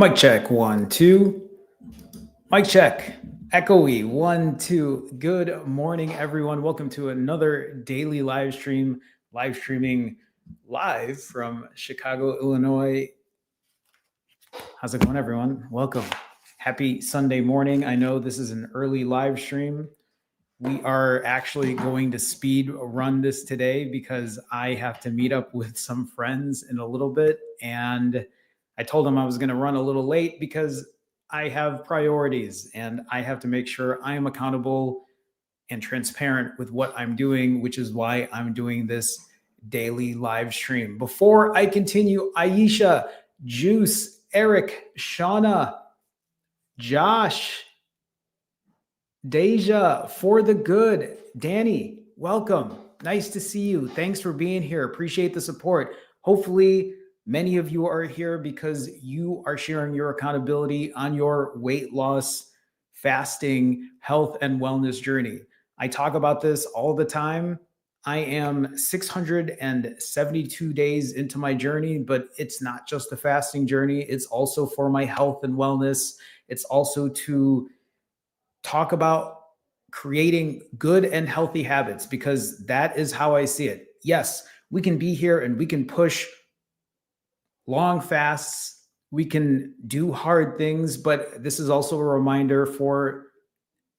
Mic check, 1, 2. Mic check. Echoey, 1, 2. Good morning, everyone. Welcome to another daily live stream, live streaming live from Chicago, Illinois. How's it going, everyone? Welcome. Happy Sunday morning. I know this is an early live stream. We are actually going to speed run this today because I have to meet up with some friends in a little bit. And I told them I was going to run a little late because I have priorities and I have to make sure I am accountable and transparent with what I'm doing, which is why I'm doing this daily live stream. Before I continue, Aisha, Juice, Eric, Shauna, Josh, Deja, for the good. Danny, welcome. Nice to see you. Thanks for being here. Appreciate the support. Hopefully, many of you are here because you are sharing your accountability on your weight loss, fasting, health, and wellness journey. I talk about this all the time. I am 672 days into my journey, but it's not just a fasting journey. It's also for my health and wellness. It's also to talk about creating good and healthy habits because that is how I see it. Yes, we can be here and we can push long fasts. We can do hard things, but this is also a reminder for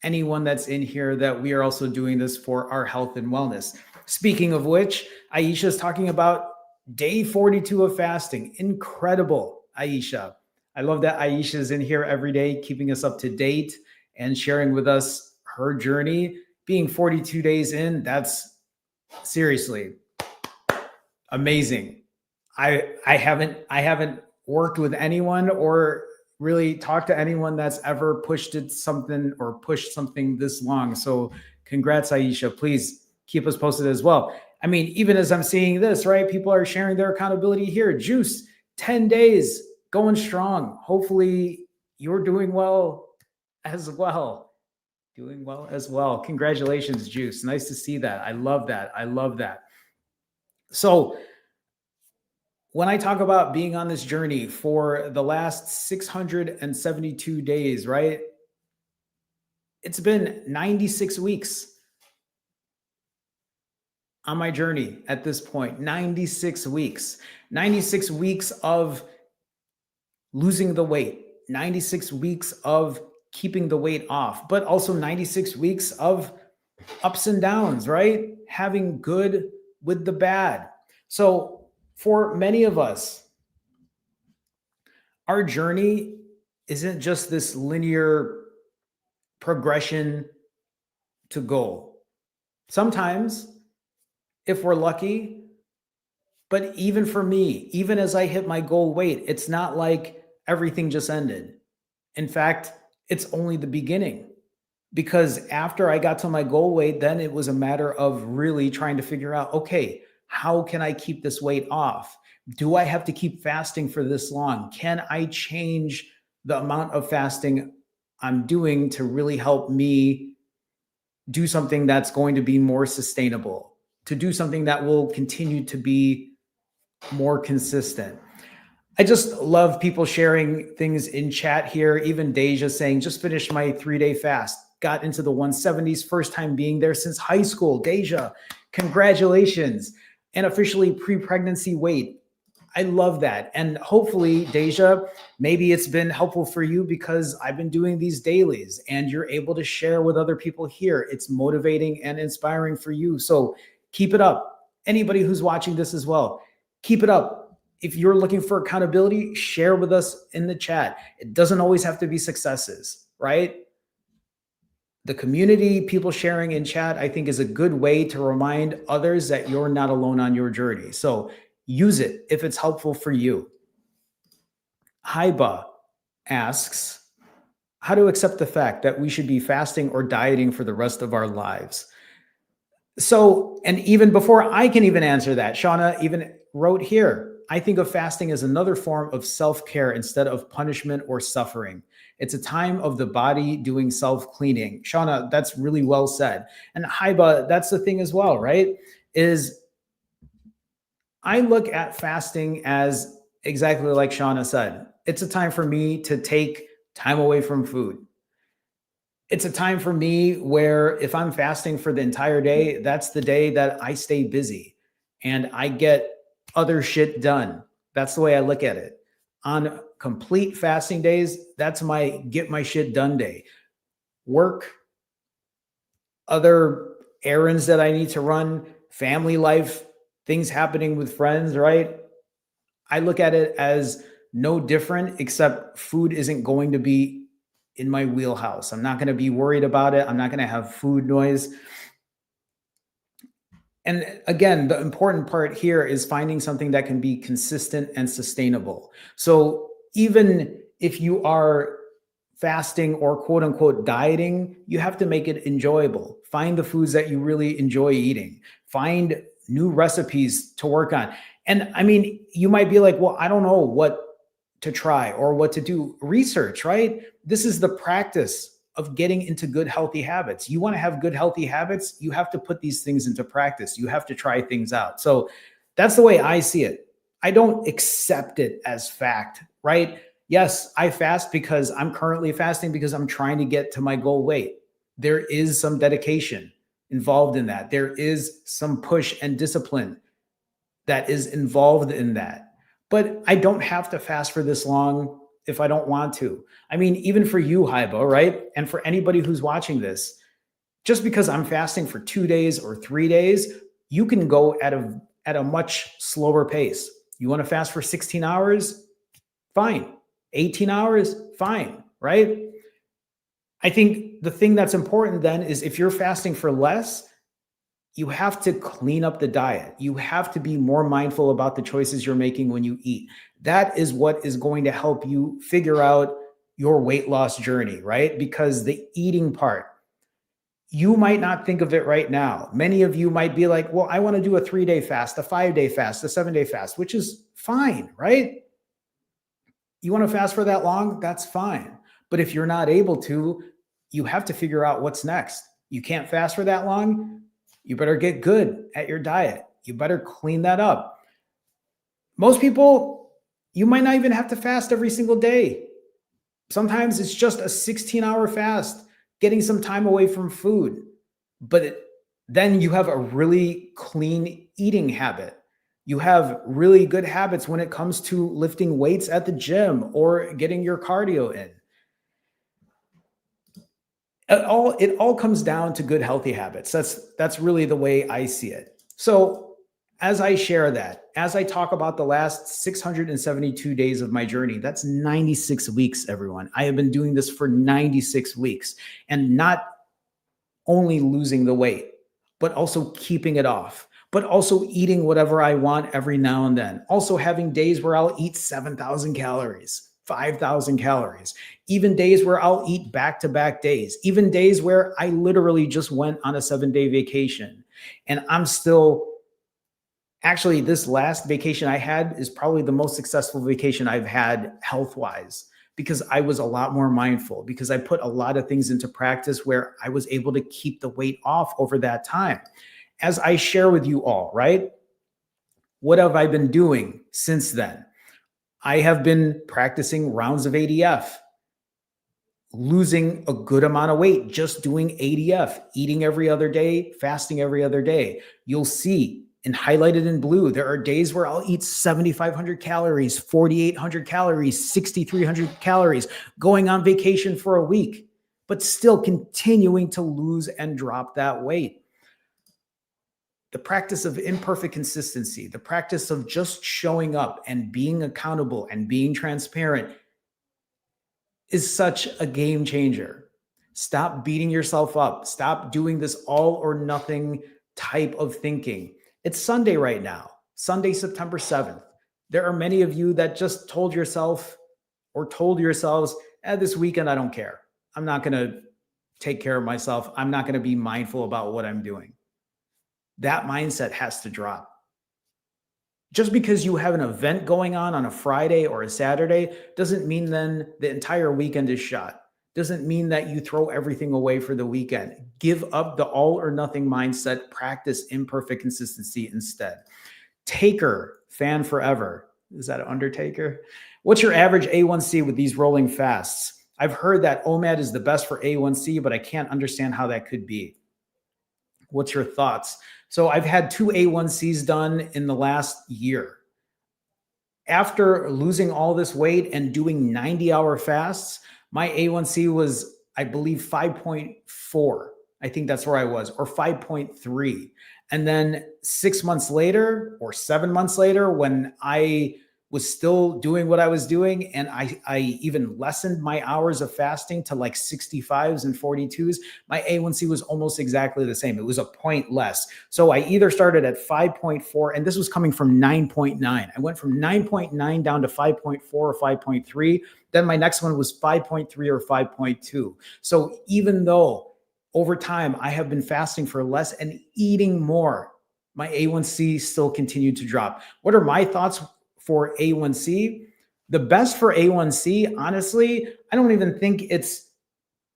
anyone that's in here that we are also doing this for our health and wellness. Speaking of which, Aisha is talking about day 42 of fasting. Incredible, Aisha. I love that Aisha is in here every day, keeping us up to date and sharing with us her journey. Being 42 days in, that's seriously amazing. I haven't worked with anyone or really talked to anyone that's ever pushed something this long. So congrats, Aisha. Please keep us posted as well. I mean, even as I'm seeing this, right? People are sharing their accountability here. Juice, 10 days, going strong. Hopefully you're doing well as well. Doing well as well. Congratulations, Juice. Nice to see that. I love that. I love that. So when I talk about being on this journey for the last 672 days, right? It's been 96 weeks on my journey at this point. 96 weeks. 96 weeks of losing the weight. 96 weeks of keeping the weight off, but also 96 weeks of ups and downs, right? Having good with the bad. So for many of us, our journey isn't just this linear progression to goal. Sometimes, if we're lucky, but even for me, even as I hit my goal weight, it's not like everything just ended. In fact, it's only the beginning. Because after I got to my goal weight, then it was a matter of really trying to figure out, okay, how can I keep this weight off? Do I have to keep fasting for this long? Can I change the amount of fasting I'm doing to really help me do something that's going to be more sustainable, to do something that will continue to be more consistent? I just love people sharing things in chat here. Even Deja saying, just finished my 3-day fast, got into the 170s, first time being there since high school. Deja, congratulations. And officially pre-pregnancy weight. I love that. And hopefully, Deja, maybe it's been helpful for you because I've been doing these dailies and you're able to share with other people here. It's motivating and inspiring for you. So keep it up. Anybody who's watching this as well, keep it up. If you're looking for accountability, share with us in the chat. It doesn't always have to be successes, right? The community, people sharing in chat, I think is a good way to remind others that you're not alone on your journey. So use it if it's helpful for you. Haiba asks, how to accept the fact that we should be fasting or dieting for the rest of our lives? So, and even before I can even answer that, Shauna even wrote here, I think of fasting as another form of self-care instead of punishment or suffering. It's a time of the body doing self-cleaning. Shauna, that's really well said. And Haiba, that's the thing as well, right? Is I look at fasting as exactly like Shauna said. It's a time for me to take time away from food. It's a time for me where if I'm fasting for the entire day, that's the day that I stay busy and I get other shit done. That's the way I look at it. On complete fasting days, that's my get my shit done day. Work, other errands that I need to run, family life, things happening with friends, right? I look at it as no different, except food isn't going to be in my wheelhouse. I'm not going to be worried about it. I'm not going to have food noise. And again, the important part here is finding something that can be consistent and sustainable. So even if you are fasting or quote unquote dieting, you have to make it enjoyable. Find the foods that you really enjoy eating. Find new recipes to work on. And I mean, you might be like, well, I don't know what to try or what to do. Research, right? This is the practice of getting into good, healthy habits. You want to have good, healthy habits, you have to put these things into practice. You have to try things out. So that's the way I see it. I don't accept it as fact, right? Yes, I fast because I'm currently fasting because I'm trying to get to my goal weight. There is some dedication involved in that. There is some push and discipline that is involved in that. But I don't have to fast for this long if I don't want to. I mean, even for you, Haibo, right? And for anybody who's watching this, just because I'm fasting for 2 days or 3 days, you can go at a much slower pace. You want to fast for 16 hours? Fine. 18 hours? Fine, right? I think the thing that's important then is if you're fasting for less, you have to clean up the diet. You have to be more mindful about the choices you're making when you eat. That is what is going to help you figure out your weight loss journey, right? Because the eating part, you might not think of it right now. Many of you might be like, well, I want to do a 3-day fast, a 5-day fast, a 7-day fast, which is fine, right? You want to fast for that long? That's fine. But if you're not able to, you have to figure out what's next. You can't fast for that long. You better get good at your diet. You better clean that up. Most people, you might not even have to fast every single day. Sometimes it's just a 16-hour fast, getting some time away from food. But then you have a really clean eating habit. You have really good habits when it comes to lifting weights at the gym or getting your cardio in. It all comes down to good, healthy habits. That's really the way I see it. So as I share that, as I talk about the last 672 days of my journey, that's 96 weeks, everyone. I have been doing this for 96 weeks and not only losing the weight, but also keeping it off, but also eating whatever I want every now and then. Also having days where I'll eat 7,000 calories, 5,000 calories, even days where I'll eat back-to-back days, even days where I literally just went on a 7-day vacation. And I'm still, actually, this last vacation I had is probably the most successful vacation I've had health-wise, because I was a lot more mindful, because I put a lot of things into practice where I was able to keep the weight off over that time. As I share with you all, right? What have I been doing since then? I have been practicing rounds of ADF, losing a good amount of weight, just doing ADF, eating every other day, fasting every other day. You'll see, and highlighted in blue, there are days where I'll eat 7,500 calories, 4,800 calories, 6,300 calories, going on vacation for a week, but still continuing to lose and drop that weight. The practice of imperfect consistency, the practice of just showing up and being accountable and being transparent is such a game changer. Stop beating yourself up. Stop doing this all or nothing type of thinking. It's Sunday right now, Sunday, September 7th. There are many of you that just told yourself or told yourselves, this weekend, I don't care. I'm not going to take care of myself. I'm not going to be mindful about what I'm doing. That mindset has to drop. Just because you have an event going on a Friday or a Saturday doesn't mean then the entire weekend is shot. Doesn't mean that you throw everything away for the weekend. Give up the all or nothing mindset. Practice imperfect consistency instead. Taker, fan forever. Is that an Undertaker? What's your average A1C with these rolling fasts? I've heard that OMAD is the best for A1C, but I can't understand how that could be. What's your thoughts? So I've had 2 A1Cs done in the last year. After losing all this weight and doing 90-hour fasts, my A1C was, I believe, 5.4. I think that's where I was, or 5.3. And then 6 months later or 7 months later, when I was still doing what I was doing, and I even lessened my hours of fasting to like 65s and 42s, my A1C was almost exactly the same. It was a point less. So I either started at 5.4, and this was coming from 9.9. I went from 9.9 down to 5.4 or 5.3. Then my next one was 5.3 or 5.2. So even though over time I have been fasting for less and eating more, my A1C still continued to drop. What are my thoughts for A1C? The best for A1C, honestly, I don't even think it's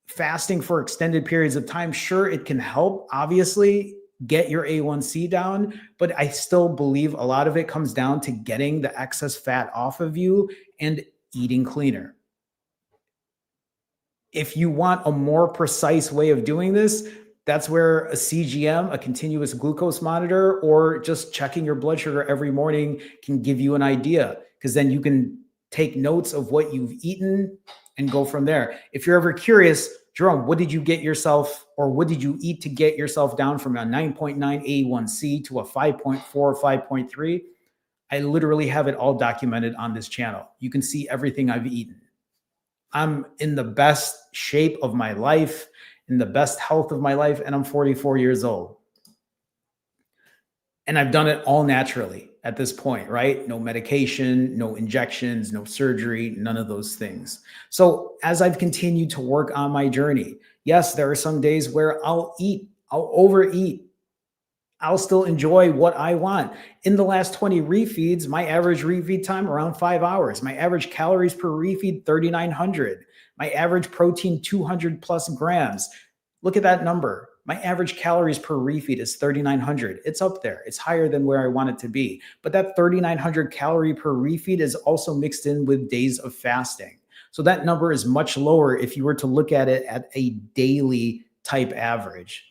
fasting for extended periods of time. Sure, it can help, obviously, get your A1C down, but I still believe a lot of it comes down to getting the excess fat off of you and eating cleaner. If you want a more precise way of doing this, that's where a CGM, a continuous glucose monitor, or just checking your blood sugar every morning can give you an idea, because then you can take notes of what you've eaten and go from there. If you're ever curious, Jerome, what did you get yourself, or what did you eat to get yourself down from a 9.9 A1C to a 5.4 or 5.3? I literally have it all documented on this channel. You can see everything I've eaten. I'm in the best shape of my life, in the best health of my life, and I'm 44 years old. And I've done it all naturally at this point, right? No medication, no injections, no surgery, none of those things. So as I've continued to work on my journey, yes, there are some days where I'll overeat. I'll still enjoy what I want. In the last 20 refeeds, my average refeed time around 5 hours. My average calories per refeed, 3,900. My average protein, 200 plus grams. Look at that number. My average calories per refeed is 3,900. It's up there. It's higher than where I want it to be. But that 3,900 calorie per refeed is also mixed in with days of fasting. So that number is much lower if you were to look at it at a daily type average.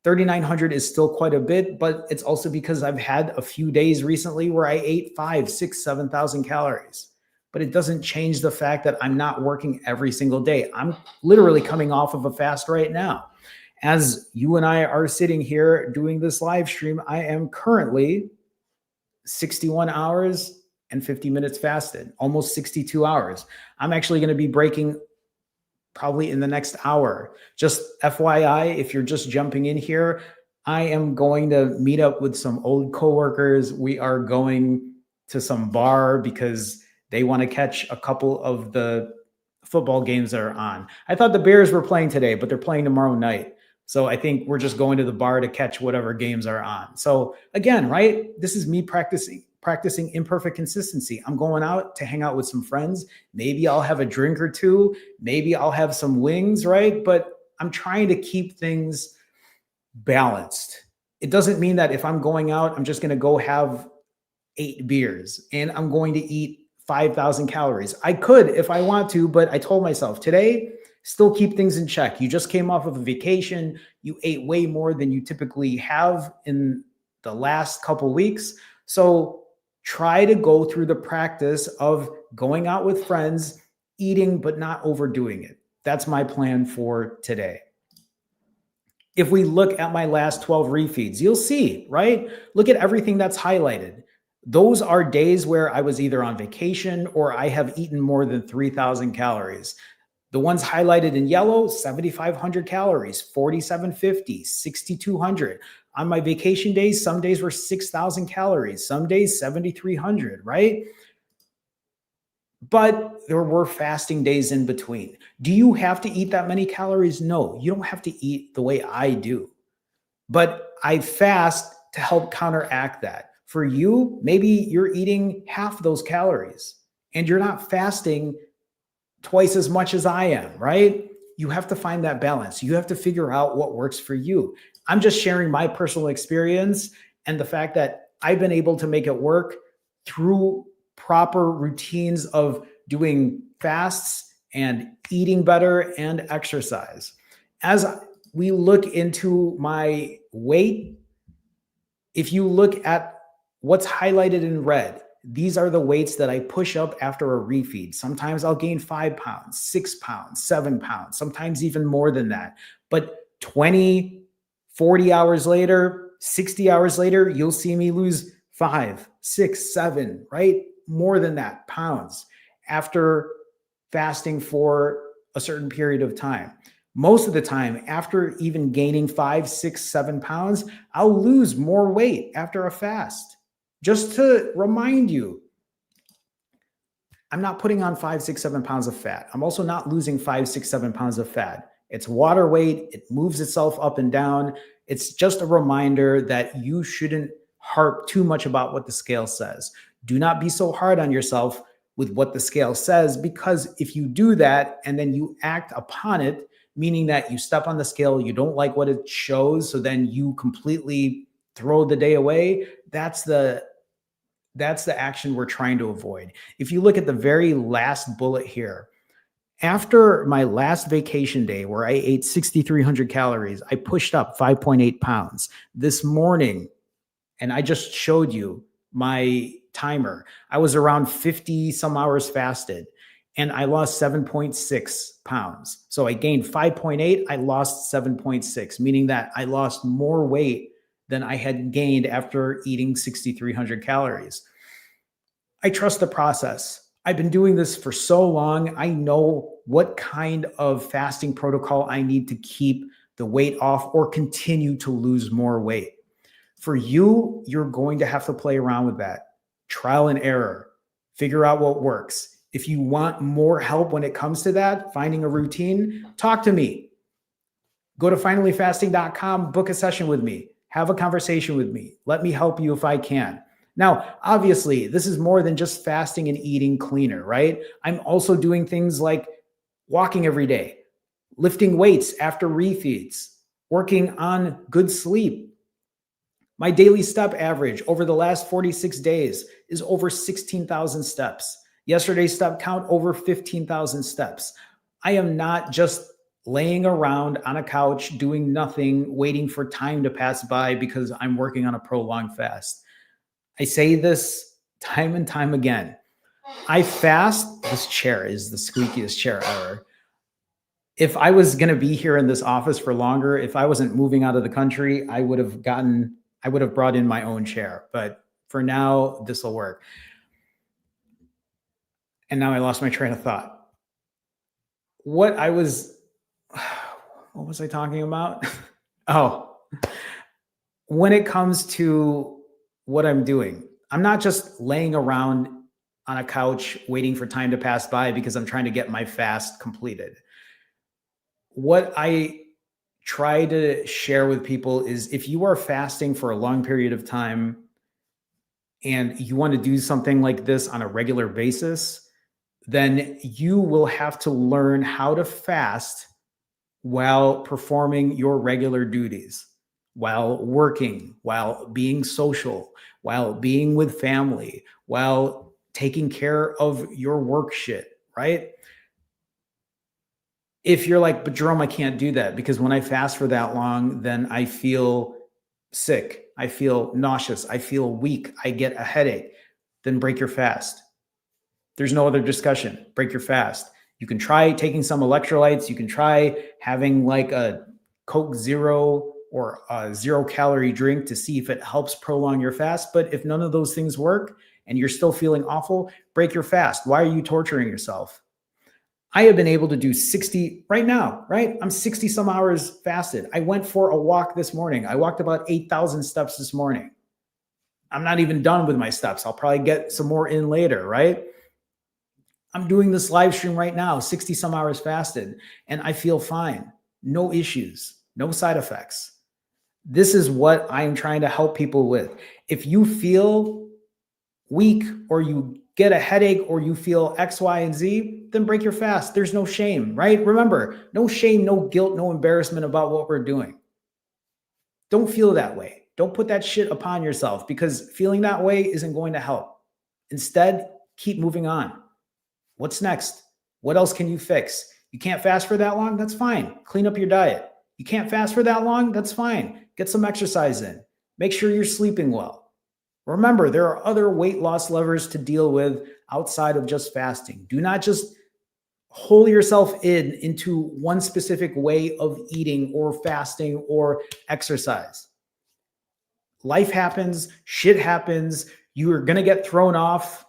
3,900 is still quite a bit, but it's also because I've had a few days recently where I ate 5, 6, 7,000 calories. But it doesn't change the fact that I'm not working every single day. I'm literally coming off of a fast right now. As you and I are sitting here doing this live stream, I am currently 61 hours and 50 minutes fasted, almost 62 hours. I'm actually going to be breaking probably in the next hour. Just FYI, if you're just jumping in here, I am going to meet up with some old coworkers. We are going to some bar because they want to catch a couple of the football games that are on. I thought the Bears were playing today, but they're playing tomorrow night. So I think we're just going to the bar to catch whatever games are on. So again, right? This is me practicing imperfect consistency. I'm going out to hang out with some friends. Maybe I'll have a drink or two. Maybe I'll have some wings, right? But I'm trying to keep things balanced. It doesn't mean that if I'm going out, I'm just going to go have 8 beers and I'm going to eat 5,000 calories. I could if I want to, but I told myself today, still keep things in check. You just came off of a vacation. You ate way more than you typically have in the last couple weeks. So try to go through the practice of going out with friends, eating, but not overdoing it. That's my plan for today. If we look at my last 12 refeeds, you'll see, right? Look at everything that's highlighted. Those are days where I was either on vacation or I have eaten more than 3,000 calories. The ones highlighted in yellow, 7,500 calories, 4,750, 6,200. On my vacation days, some days were 6,000 calories, some days 7,300, right? But there were fasting days in between. Do you have to eat that many calories? No, you don't have to eat the way I do. But I fast to help counteract that. For you, maybe you're eating half those calories and you're not fasting twice as much as I am, right? You have to find that balance. You have to figure out what works for you. I'm just sharing my personal experience and the fact that I've been able to make it work through proper routines of doing fasts and eating better and exercise. As we look into my weight, if you look at what's highlighted in red, these are the weights that I push up after a refeed. Sometimes I'll gain 5 pounds, 6 pounds, 7 pounds, sometimes even more than that. But 20, 40 hours later, 60 hours later, you'll see me lose 5, 6, 7, right? More than that pounds after fasting for a certain period of time. Most of the time, after even gaining 5, 6, 7 pounds, I'll lose more weight after a fast. Just to remind you, I'm not putting on 5, 6, 7 pounds of fat. I'm also not losing 5, 6, 7 pounds of fat. It's water weight. It moves itself up and down. It's just a reminder that you shouldn't harp too much about what the scale says. Do not be so hard on yourself with what the scale says, because if you do that and then you act upon it, meaning that you step on the scale, you don't like what it shows, so then you completely throw the day away, that's the action we're trying to avoid. If you look at the very last bullet here, after my last vacation day where I ate 6,300 calories, I pushed up 5.8 pounds. This morning, and I just showed you my timer, I was around 50 some hours fasted and I lost 7.6 pounds. So I gained 5.8, I lost 7.6, meaning that I lost more weight than I had gained after eating 6,300 calories. I trust the process. I've been doing this for so long. I know what kind of fasting protocol I need to keep the weight off or continue to lose more weight. For you, you're going to have to play around with that. Trial and error. Figure out what works. If you want more help when it comes to that, finding a routine, talk to me. Go to finallyfasting.com, book a session with me, have a conversation with me. Let me help you if I can. Now, obviously, this is more than just fasting and eating cleaner, right? I'm also doing things like walking every day, lifting weights after refeeds, working on good sleep. My daily step average over the last 46 days is over 16,000 steps. Yesterday's step count, over 15,000 steps. I am not just laying around on a couch doing nothing, waiting for time to pass by because I'm working on a prolonged fast. I say this time and time again. I fast. This chair is the squeakiest chair ever. If I was going to be here in this office for longer, if I wasn't moving out of the country, I would have brought in my own chair. But for now, this will work. And now I lost my train of thought. What was I talking about? Oh, when it comes to what I'm doing, I'm not just laying around on a couch waiting for time to pass by because I'm trying to get my fast completed. What I try to share with people is if you are fasting for a long period of time and you want to do something like this on a regular basis, then you will have to learn how to fast while performing your regular duties, while working, while being social, while being with family, while taking care of your work shit, right? If you're like, but Jerome, I can't do that because when I fast for that long, then I feel sick, I feel nauseous, I feel weak, I get a headache, then break your fast. There's no other discussion. Break your fast. You can try taking some electrolytes. You can try having like a Coke Zero or a 0-calorie drink to see if it helps prolong your fast. But if none of those things work and you're still feeling awful, break your fast. Why are you torturing yourself? I have been able to do 60 right now, right? I'm 60 some hours fasted. I went for a walk this morning. I walked about 8,000 steps this morning. I'm not even done with my steps. I'll probably get some more in later, right? I'm doing this live stream right now, 60 some hours fasted, and I feel fine. No issues, no side effects. This is what I'm trying to help people with. If you feel weak or you get a headache or you feel X, Y, and Z, then break your fast. There's no shame, right? Remember, no shame, no guilt, no embarrassment about what we're doing. Don't feel that way. Don't put that shit upon yourself because feeling that way isn't going to help. Instead, keep moving on. What's next? What else can you fix? You can't fast for that long? That's fine. Clean up your diet. You can't fast for that long? That's fine. Get some exercise in. Make sure you're sleeping well. Remember, there are other weight loss levers to deal with outside of just fasting. Do not just hole yourself into one specific way of eating or fasting or exercise. Life happens, shit happens, you are going to get thrown off.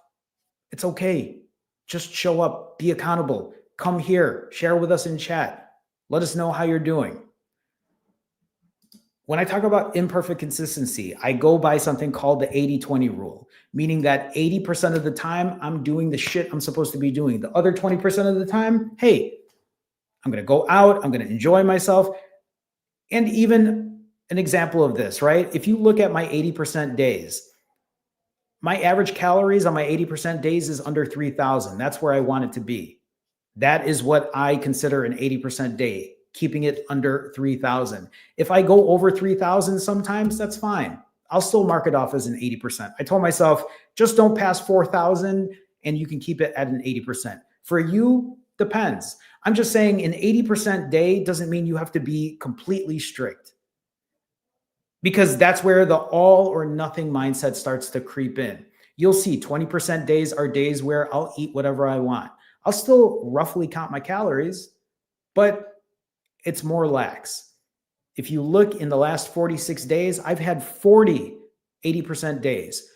It's okay. Just show up, be accountable, come here, share with us in chat. Let us know how you're doing. When I talk about imperfect consistency, I go by something called the 80-20 rule, meaning that 80% of the time I'm doing the shit I'm supposed to be doing. The other 20% of the time, hey, I'm going to go out, I'm going to enjoy myself. And even an example of this, right? If you look at my 80% days, my average calories on my 80% days is under 3,000. That's where I want it to be. That is what I consider an 80% day, keeping it under 3,000. If I go over 3,000 sometimes, that's fine. I'll still mark it off as an 80%. I told myself, just don't pass 4,000 and you can keep it at an 80%. For you, depends. I'm just saying an 80% day doesn't mean you have to be completely strict, because that's where the all or nothing mindset starts to creep in. You'll see 20% days are days where I'll eat whatever I want. I'll still roughly count my calories, but it's more lax. If you look in the last 46 days, I've had 40 80% days.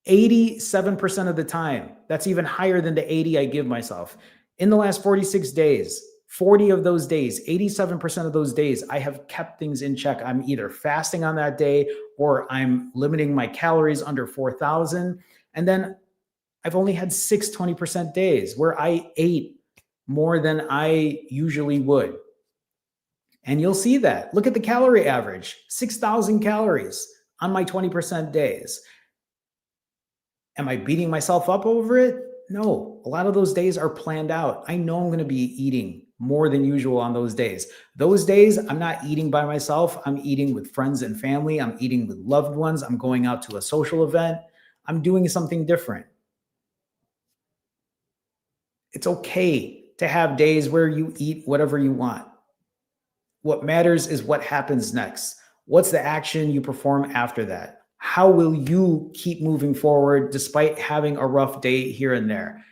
87% of the time, that's even higher than the 80 I give myself. In the last 46 days, 40 of those days, 87% of those days, I have kept things in check. I'm either fasting on that day or I'm limiting my calories under 4,000. And then I've only had 20% days where I ate more than I usually would. And you'll see that. Look at the calorie average, 6,000 calories on my 20% days. Am I beating myself up over it? No, a lot of those days are planned out. I know I'm going to be eating more than usual on those days. Those days, I'm not eating by myself. I'm eating with friends and family. I'm eating with loved ones. I'm going out to a social event. I'm doing something different. It's okay to have days where you eat whatever you want. What matters is what happens next. What's the action you perform after that? How will you keep moving forward despite having a rough day here and there?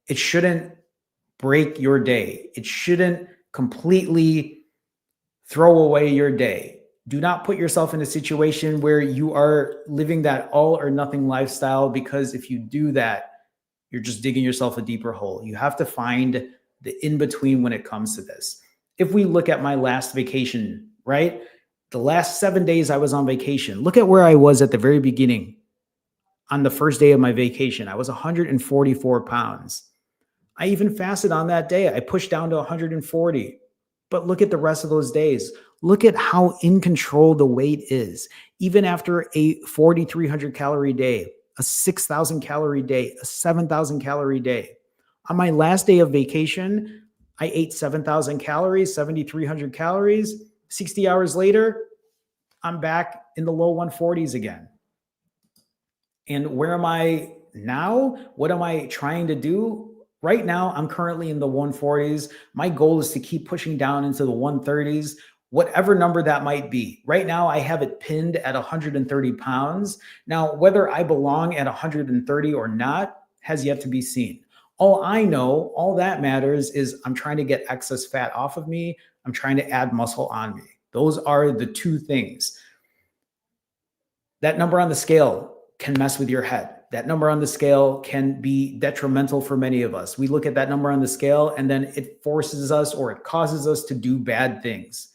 It shouldn't break your day. It shouldn't completely throw away your day. Do not put yourself in a situation where you are living that all or nothing lifestyle, because if you do that, you're just digging yourself a deeper hole. You have to find the in-between when it comes to this. If we look at my last vacation, right? The last 7 days I was on vacation, look at where I was at the very beginning. On the first day of my vacation, I was 144 pounds. I even fasted on that day. I pushed down to 140. But look at the rest of those days. Look at how in control the weight is. Even after a 4,300 calorie day, a 6,000 calorie day, a 7,000 calorie day. On my last day of vacation, I ate 7,000 calories, 7,300 calories. 60 hours later, I'm back in the low 140s again. And where am I now? What am I trying to do? Right now, I'm currently in the 140s. My goal is to keep pushing down into the 130s, whatever number that might be. Right now, I have it pinned at 130 pounds. Now, whether I belong at 130 or not has yet to be seen. All I know, all that matters is I'm trying to get excess fat off of me. I'm trying to add muscle on me. Those are the two things. That number on the scale can mess with your head. That number on the scale can be detrimental for many of us. We look at that number on the scale and then it forces us, or it causes us to do bad things.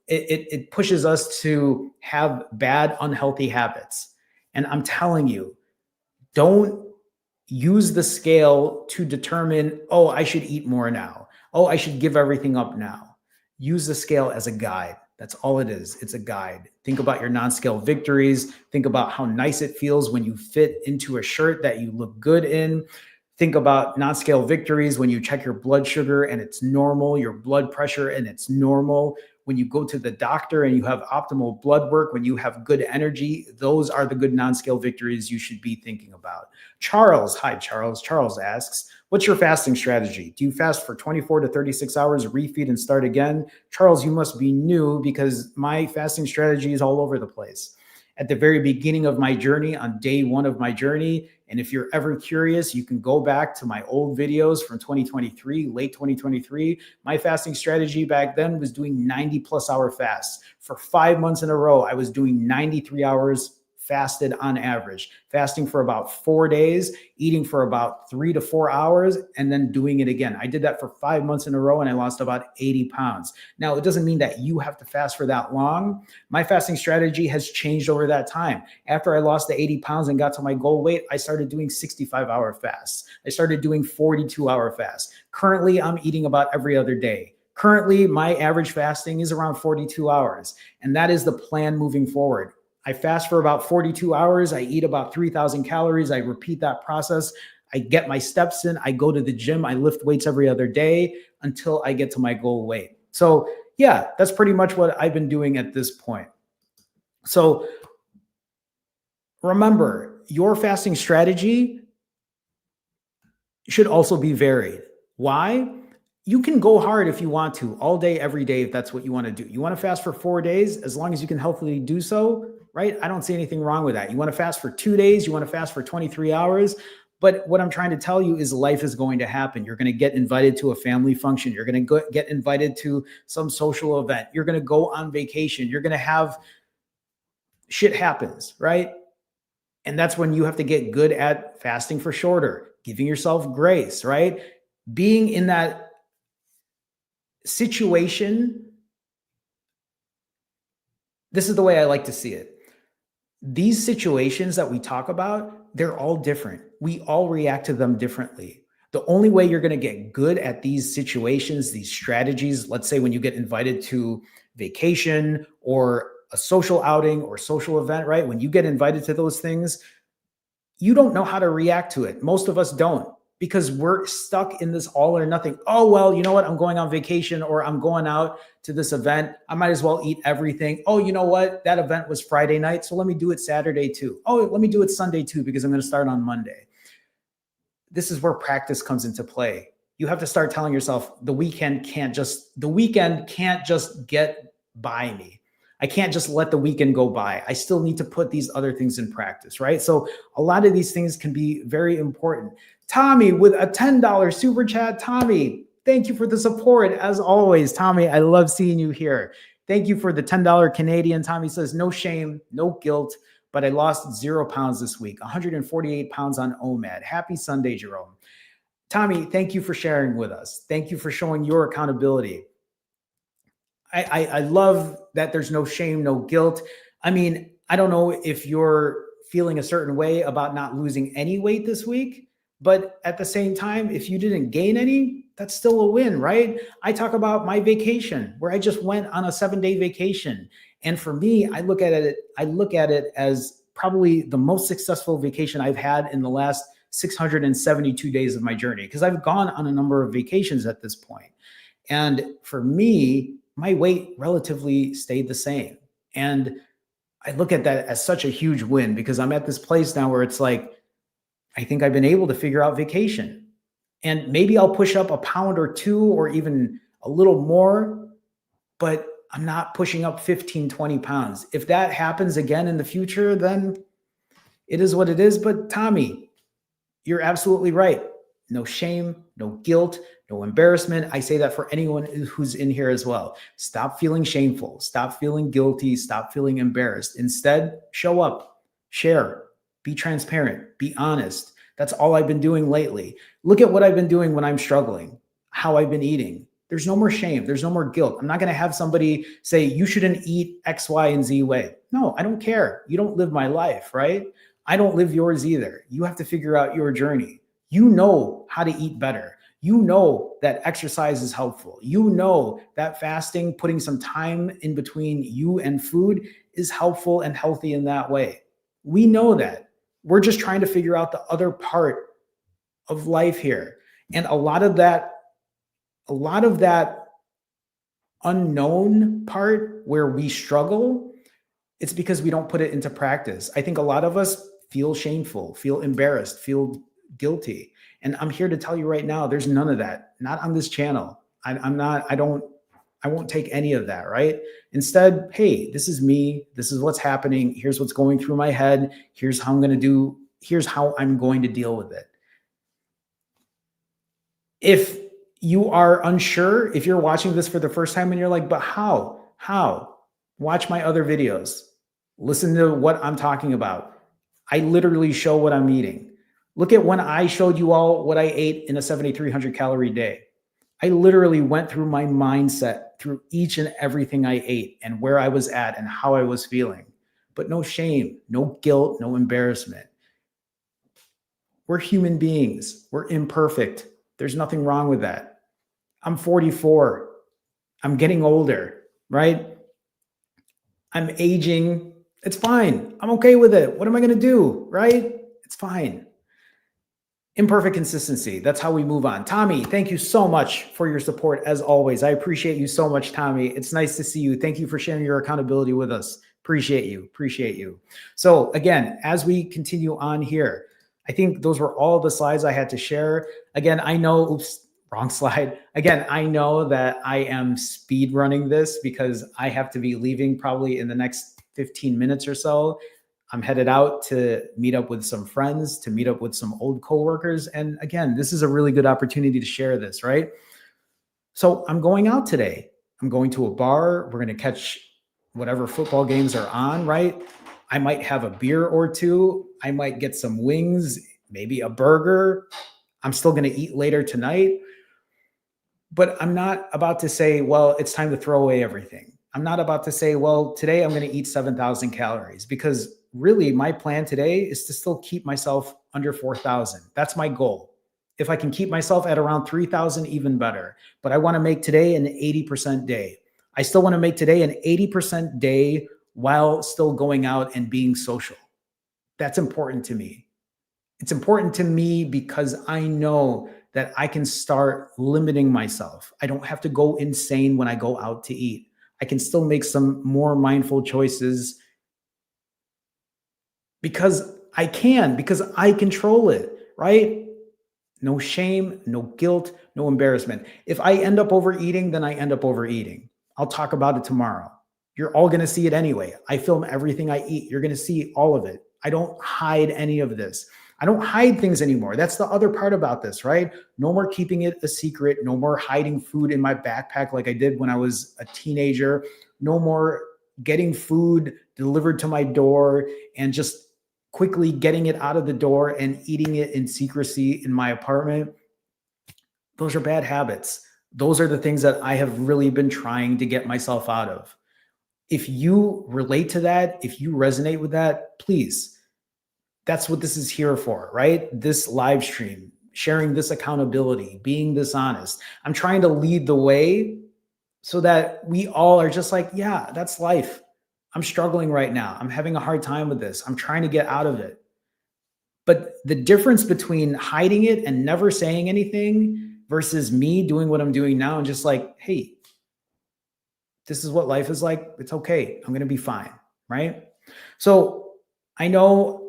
It pushes us to have bad, unhealthy habits. And I'm telling you, don't use the scale to determine, oh, I should eat more now. Oh, I should give everything up now. Use the scale as a guide. That's all it is. It's a guide. Think about your non-scale victories. Think about how nice it feels when you fit into a shirt that you look good in. Think about non-scale victories when you check your blood sugar and it's normal, your blood pressure and it's normal. when you go to the doctor and you have optimal blood work, when you have good energy, those are the good non-scale victories you should be thinking about. Charles, hi Charles. Charles asks, what's your fasting strategy? Do you fast for 24 to 36 hours, refeed and start again? Charles, you must be new because my fasting strategy is all over the place. At the very beginning of my journey, on day one of my journey, and if you're ever curious, you can go back to my old videos from 2023, late 2023. My fasting strategy back then was doing 90 plus hour fasts. For 5 months in a row, I was doing 93 hours fasted on average, fasting for about 4 days, eating for about 3 to 4 hours, and then doing it again. I did that for 5 months in a row and I lost about 80 pounds. Now, it doesn't mean that you have to fast for that long. My fasting strategy has changed over that time. After I lost the 80 pounds and got to my goal weight, I started doing 65-hour fasts. I started doing 42-hour fasts. Currently, I'm eating about every other day. Currently, my average fasting is around 42 hours, and that is the plan moving forward. I fast for about 42 hours. I eat about 3,000 calories. I repeat that process. I get my steps in. I go to the gym. I lift weights every other day until I get to my goal weight. So yeah, that's pretty much what I've been doing at this point. So remember, your fasting strategy should also be varied. Why? You can go hard if you want to, all day, every day, if that's what you want to do. You want to fast for 4 days, as long as you can healthily do so, right? I don't see anything wrong with that. You want to fast for 2 days, you want to fast for 23 hours. But what I'm trying to tell you is life is going to happen. You're going to get invited to a family function. You're going to get invited to some social event. You're going to go on vacation. You're going to have shit happens, right? And that's when you have to get good at fasting for shorter, giving yourself grace, right? Being in that situation, this is the way I like to see it. These situations that we talk about, they're all different. We all react to them differently. The only way you're going to get good at these situations, these strategies, let's say when you get invited to vacation or a social outing or social event, right? When you get invited to those things, you don't know how to react to it. Most of us don't, because we're stuck in this all or nothing. Oh, well, you know what? I'm going on vacation or I'm going out to this event. I might as well eat everything. Oh, you know what? That event was Friday night, so let me do it Saturday too. Oh, let me do it Sunday too, because I'm going to start on Monday. This is where practice comes into play. You have to start telling yourself the weekend can't just get by me. I can't just let the weekend go by. I still need to put these other things in practice, right? So a lot of these things can be very important. Tommy with a $10 super chat. Tommy, thank you for the support. As always, Tommy, I love seeing you here. Thank you for the $10 Canadian. Tommy says, no shame, no guilt, but I lost 0 pounds this week, 148 pounds on OMAD. Happy Sunday, Jerome. Tommy, thank you for sharing with us. Thank you for showing your accountability. I love that there's no shame, no guilt. I mean, I don't know if you're feeling a certain way about not losing any weight this week, but at the same time, if you didn't gain any, that's still a win, right? I talk about my vacation where I just went on a 7-day vacation. And for me, I look at it as probably the most successful vacation I've had in the last 672 days of my journey, because I've gone on a number of vacations at this point. And for me, my weight relatively stayed the same. And I look at that as such a huge win, because I'm at this place now where it's like, I think I've been able to figure out vacation. And maybe I'll push up a pound or 2 or even a little more, but I'm not pushing up 15, 20 pounds. If that happens again in the future, then it is what it is. But Tommy, you're absolutely right. No shame, no guilt, no embarrassment. I say that for anyone who's in here as well. Stop feeling shameful. Stop feeling guilty. Stop feeling embarrassed. Instead, show up, share, be transparent, be honest. That's all I've been doing lately. Look at what I've been doing when I'm struggling, how I've been eating. There's no more shame. There's no more guilt. I'm not going to have somebody say, you shouldn't eat X, Y, and Z way. No, I don't care. You don't live my life, right? I don't live yours either. You have to figure out your journey. You know how to eat better. You know that exercise is helpful. You know that fasting, putting some time in between you and food is helpful and healthy in that way. We know that. We're just trying to figure out the other part of life here. And a lot of that unknown part where we struggle, it's because we don't put it into practice. I think a lot of us feel shameful, feel embarrassed, feel guilty. And I'm here to tell you right now, there's none of that. Not on this channel. I'm not, I won't take any of that, right? Instead, hey, this is me. This is what's happening. Here's what's going through my head. Here's how I'm going to do, here's how I'm going to deal with it. If you are unsure, if you're watching this for the first time and you're like, but how? How? Watch my other videos. Listen to what I'm talking about. I literally show what I'm eating. Look at when I showed you all what I ate in a 7,300 calorie day. I literally went through my mindset through each and everything I ate and where I was at and how I was feeling. But no shame, no guilt, no embarrassment. We're human beings. We're imperfect. There's nothing wrong with that. I'm 44. I'm getting older, right? I'm aging. It's fine. I'm okay with it. What am I going to do, right? It's fine. Imperfect consistency. That's how we move on. Tommy, thank you so much for your support as always. I appreciate you so much, Tommy. It's nice to see you. Thank you for sharing your accountability with us. Appreciate you. Appreciate you. So again, as we continue on here, I think those were all the slides I had to share. Again, I know, oops, wrong slide. Again, I know that I am speed running this because I have to be leaving probably in the next 15 minutes or so. I'm headed out to meet up with some friends, to meet up with some old coworkers. And again, this is a really good opportunity to share this, right? So I'm going out today. I'm going to a bar. We're going to catch whatever football games are on, right? I might have a beer or two. I might get some wings, maybe a burger. I'm still going to eat later tonight. But I'm not about to say, well, it's time to throw away everything. I'm not about to say, well, today I'm going to eat 7,000 calories because really my plan today is to still keep myself under 4,000. That's my goal. If I can keep myself at around 3,000, even better. But I want to make today an 80% day. I still want to make today an 80% day while still going out and being social. That's important to me. It's important to me because I know that I can start limiting myself. I don't have to go insane when I go out to eat. I can still make some more mindful choices because because I control it, right? No shame, no guilt, no embarrassment. If I end up overeating, then I end up overeating. I'll talk about it tomorrow. You're all going to see it anyway. I film everything I eat. You're going to see all of it. I don't hide any of this. I don't hide things anymore. That's the other part about this, right? No more keeping it a secret. No more hiding food in my backpack like I did when I was a teenager. No more getting food delivered to my door and just quickly getting it out of the door and eating it in secrecy in my apartment. Those are bad habits. Those are the things that I have really been trying to get myself out of. If you relate to that, if you resonate with that, please, that's what this is here for, right? This live stream, sharing this accountability, being this honest. I'm trying to lead the way so that we all are just like, yeah, that's life. I'm struggling right now. I'm having a hard time with this. I'm trying to get out of it. But the difference between hiding it and never saying anything versus me doing what I'm doing now and just like, hey, this is what life is like. It's okay. I'm going to be fine. Right. So I know,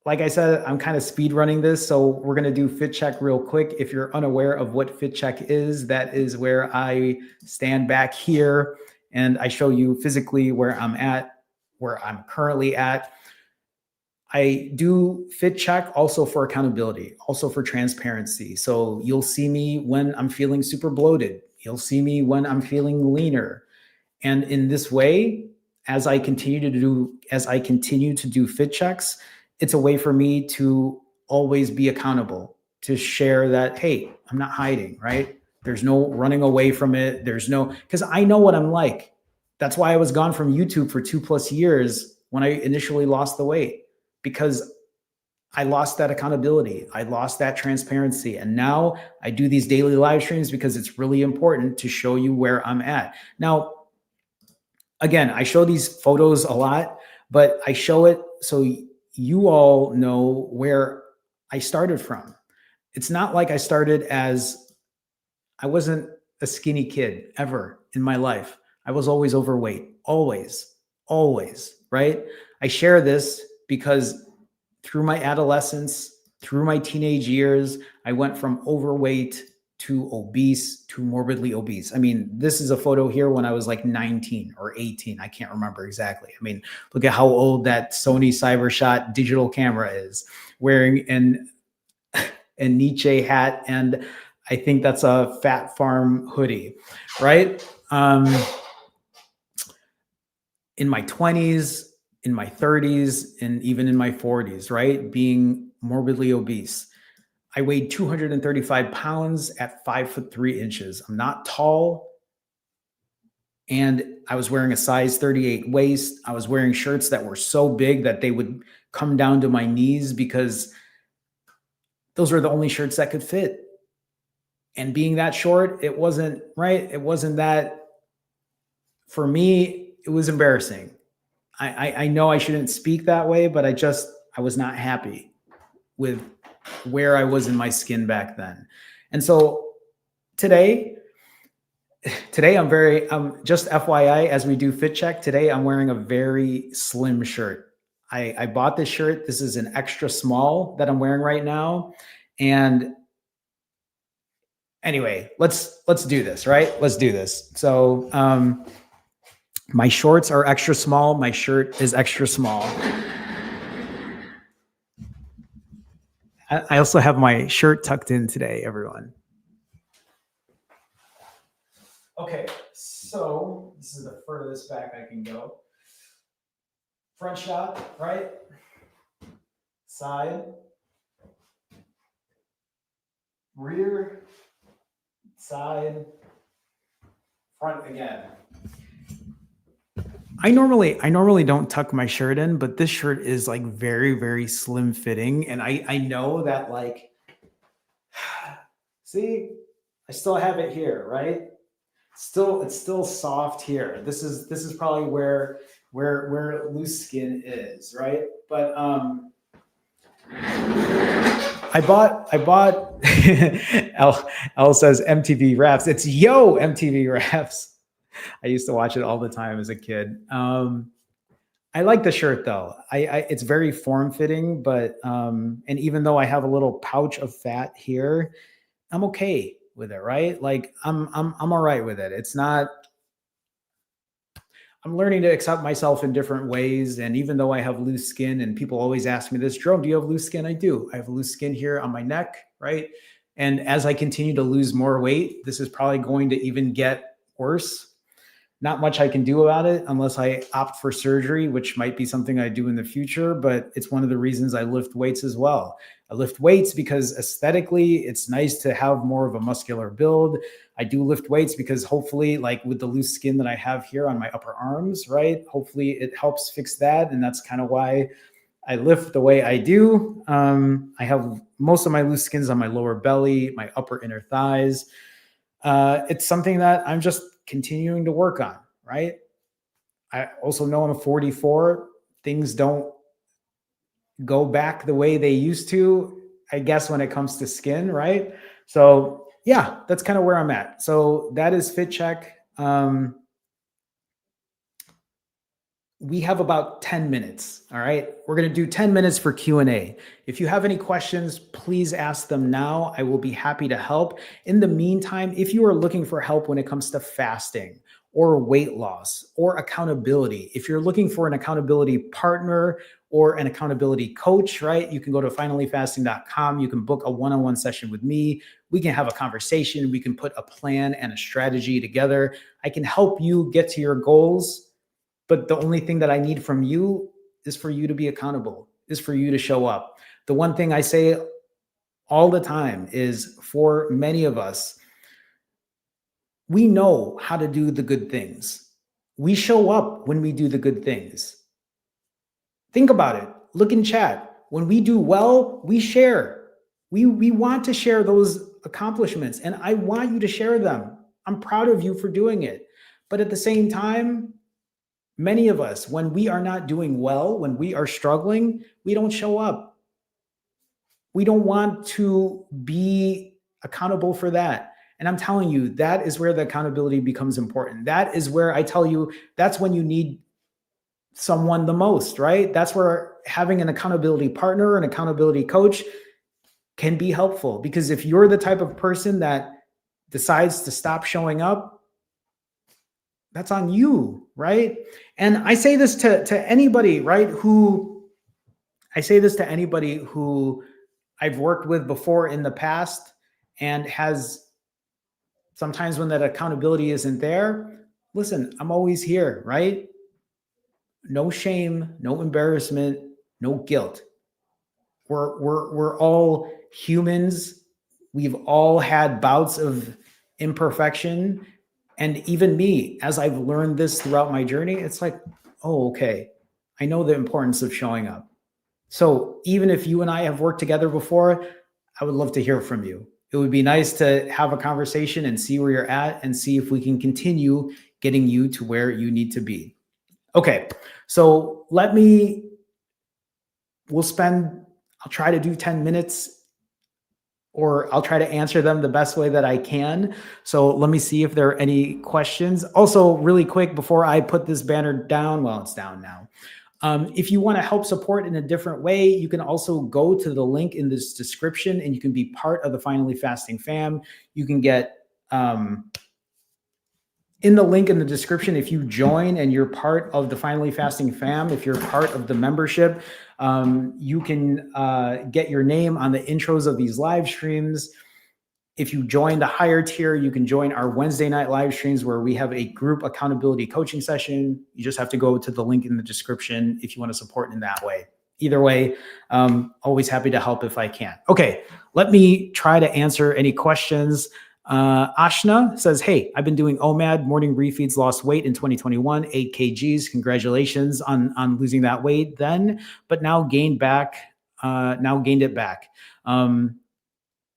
like I said, I'm kind of speed running this. So we're going to do fit check real quick. If you're unaware of what fit check is, that is where I stand back here and I show you physically where I'm at, where I'm currently at. I do fit check also for accountability, also for transparency. So you'll see me when I'm feeling super bloated. You'll see me when I'm feeling leaner. And in this way, as I continue to do fit checks, it's a way for me to always be accountable, to share that, hey, I'm not hiding, right? There's no running away from it. There's no, because I know what I'm like. That's why I was gone from YouTube for 2+ years when I initially lost the weight, because I lost that accountability. I lost that transparency. And now I do these daily live streams because it's really important to show you where I'm at. Now, again, I show these photos a lot, but I show it so you all know where I started from. It's not like I started as, I wasn't a skinny kid ever in my life. I was always overweight, always, right? I share this because through my adolescence, through my teenage years, I went from overweight to obese to morbidly obese. I mean, this is a photo here when I was like 19 or 18. I can't remember exactly. I mean, look at how old that Sony Cybershot digital camera is, wearing a Nietzsche hat, and I think that's a Fat Farm hoodie, right? In my 20s, in my 30s, and even in my 40s, right? Being morbidly obese. I weighed 235 pounds at 5'3". I'm not tall. And I was wearing a size 38 waist. I was wearing shirts that were so big that they would come down to my knees because those were the only shirts that could fit. And being that short, it wasn't right. It wasn't that, for me, it was embarrassing. I know I shouldn't speak that way, but I was not happy with where I was in my skin back then. And so today I'm just FYI, as we do fit check today, I'm wearing a very slim shirt. I bought this shirt. This is an extra small that I'm wearing right now. And anyway, let's do this, right? Let's do this. So, my shorts are extra small. My shirt is extra small. I also have my shirt tucked in today, everyone. Okay, so this is the furthest back I can go. Front shot, right? Side. Rear. Side. Front again. I normally don't tuck my shirt in, but this shirt is like very, very slim fitting. And I know that, like, see, I still have it here, right? It's still soft here. This is probably where loose skin is, right? But I bought L says MTV Raps. It's Yo MTV Raps. I used to watch it all the time as a kid. I like the shirt though. It's very form fitting, but and even though I have a little pouch of fat here, I'm okay with it, right? Like I'm all right with it. It's not. I'm learning to accept myself in different ways, and even though I have loose skin, and people always ask me this, Jerome, do you have loose skin? I do. I have loose skin here on my neck, right? And as I continue to lose more weight, this is probably going to even get worse. Not much I can do about it unless I opt for surgery, which might be something I do in the future, but it's one of the reasons I lift weights as well. I lift weights because aesthetically, it's nice to have more of a muscular build. I do lift weights because hopefully, like with the loose skin that I have here on my upper arms, right? Hopefully it helps fix that. And that's kind of why I lift the way I do. I have most of my loose skins on my lower belly, my upper inner thighs. It's something that I'm just continuing to work on, right? I also know I'm 44. Things don't go back the way they used to, I guess, when it comes to skin, right? So yeah, that's kind of where I'm at. So that is Fit Check. We have about 10 minutes. All right. We're going to do 10 minutes for Q&A. If you have any questions, please ask them now. I will be happy to help. In the meantime, if you are looking for help when it comes to fasting or weight loss or accountability, if you're looking for an accountability partner or an accountability coach, right, you can go to finallyfasting.com. You can book a one-on-one session with me. We can have a conversation. We can put a plan and a strategy together. I can help you get to your goals. But the only thing that I need from you is for you to be accountable, is for you to show up. The one thing I say all the time is, for many of us, we know how to do the good things. We show up when we do the good things. Think about it. Look in chat. When we do well, we share. We want to share those accomplishments, and I want you to share them. I'm proud of you for doing it. But at the same time, many of us, when we are not doing well, when we are struggling, we don't show up. We don't want to be accountable for that. And I'm telling you, that is where the accountability becomes important. That is where I tell you, that's when you need someone the most, right? That's where having an accountability partner, an accountability coach can be helpful. Because if you're the type of person that decides to stop showing up, that's on you, right? And I say this to anybody, right? I say this to anybody who I've worked with before in the past and has sometimes when that accountability isn't there. Listen, I'm always here, right? No shame, no embarrassment, no guilt. We're all humans. We've all had bouts of imperfection. And even me, as I've learned this throughout my journey, it's like, oh, okay, I know the importance of showing up. So even if you and I have worked together before, I would love to hear from you. It would be nice to have a conversation and see where you're at and see if we can continue getting you to where you need to be. Okay, so I'll try to do 10 minutes or I'll try to answer them the best way that I can. So let me see if there are any questions. Also, really quick, before I put this banner down, well, it's down now. If you want to help support in a different way, you can also go to the link in this description and you can be part of the Finally Fasting fam. You can get in the link in the description, if you join and you're part of the Finally Fasting fam, if you're part of the membership, you can get your name on the intros of these live streams. If you join the higher tier, you can join our Wednesday night live streams where we have a group accountability coaching session. You just have to go to the link in the description if you want to support in that way. Either way, always happy to help if I can. Okay, let me try to answer any questions. Ashna says, hey, I've been doing OMAD, morning refeeds, lost weight in 2021, 8 kgs. Congratulations on losing that weight then, but now gained it back.